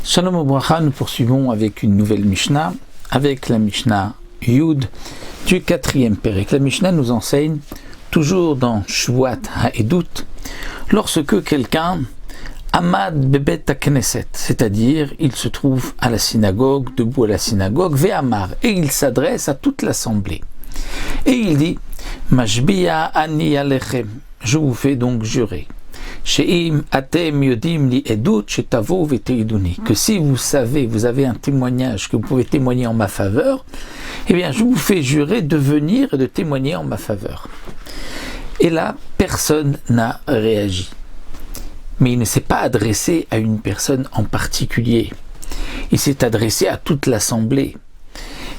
Shalom Obracha, nous poursuivons avec une nouvelle Mishnah, avec la Mishnah Yud du 4e Pérek. La Mishnah nous enseigne, toujours dans Shvuat HaEdut, lorsque quelqu'un Amad Bebet HaKnesset, c'est-à-dire il se trouve à la synagogue, debout à la synagogue, Ve'amar, et il s'adresse à toute l'assemblée. Et il dit, Mashbiya ani alechem, je vous fais donc jurer. Sheim atem yodim li edut shetavo veteiduni, que si vous savez, vous avez un témoignage que vous pouvez témoigner en ma faveur, eh bien je vous fais jurer de venir et de témoigner en ma faveur. Et là, personne n'a réagi. Mais il ne s'est pas adressé à une personne en particulier. Il s'est adressé à toute l'assemblée.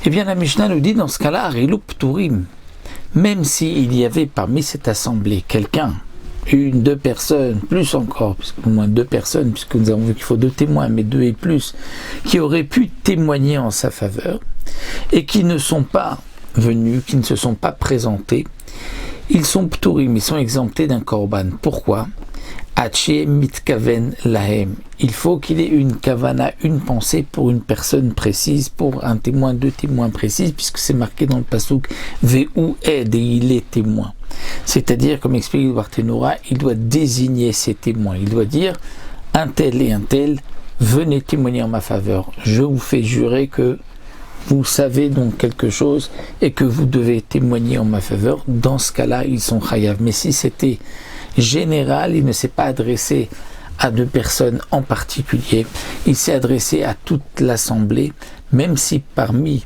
Eh bien la Mishnah nous dit dans ce cas-là, Rilup Turim, même s'il y avait parmi cette assemblée quelqu'un, une, deux personnes, plus encore, au moins deux personnes, puisque nous avons vu qu'il faut deux témoins, mais deux et plus, qui auraient pu témoigner en sa faveur, et qui ne sont pas venus, qui ne se sont pas présentés, ils sont pturim, ils sont exemptés d'un korban. Pourquoi ? Haché mitkaven lahem. Il faut qu'il ait une kavana, une pensée pour une personne précise, pour un témoin, deux témoins précises, puisque c'est marqué dans le pasuk Ve'u ed, et il est témoin. C'est-à-dire, comme explique le Barthénora, il doit désigner ses témoins. Il doit dire un tel et un tel, venez témoigner en ma faveur. Je vous fais jurer que vous savez donc quelque chose et que vous devez témoigner en ma faveur. Dans ce cas-là, ils sont chayav. Mais si c'était général, il ne s'est pas adressé à deux personnes en particulier, il s'est adressé à toute l'assemblée, même si parmi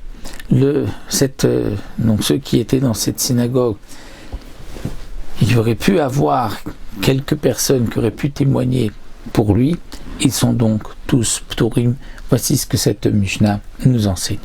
ceux qui étaient dans cette synagogue, il y aurait pu avoir quelques personnes qui auraient pu témoigner pour lui, ils sont donc tous pturim. Voici ce que cette Mishnah nous enseigne.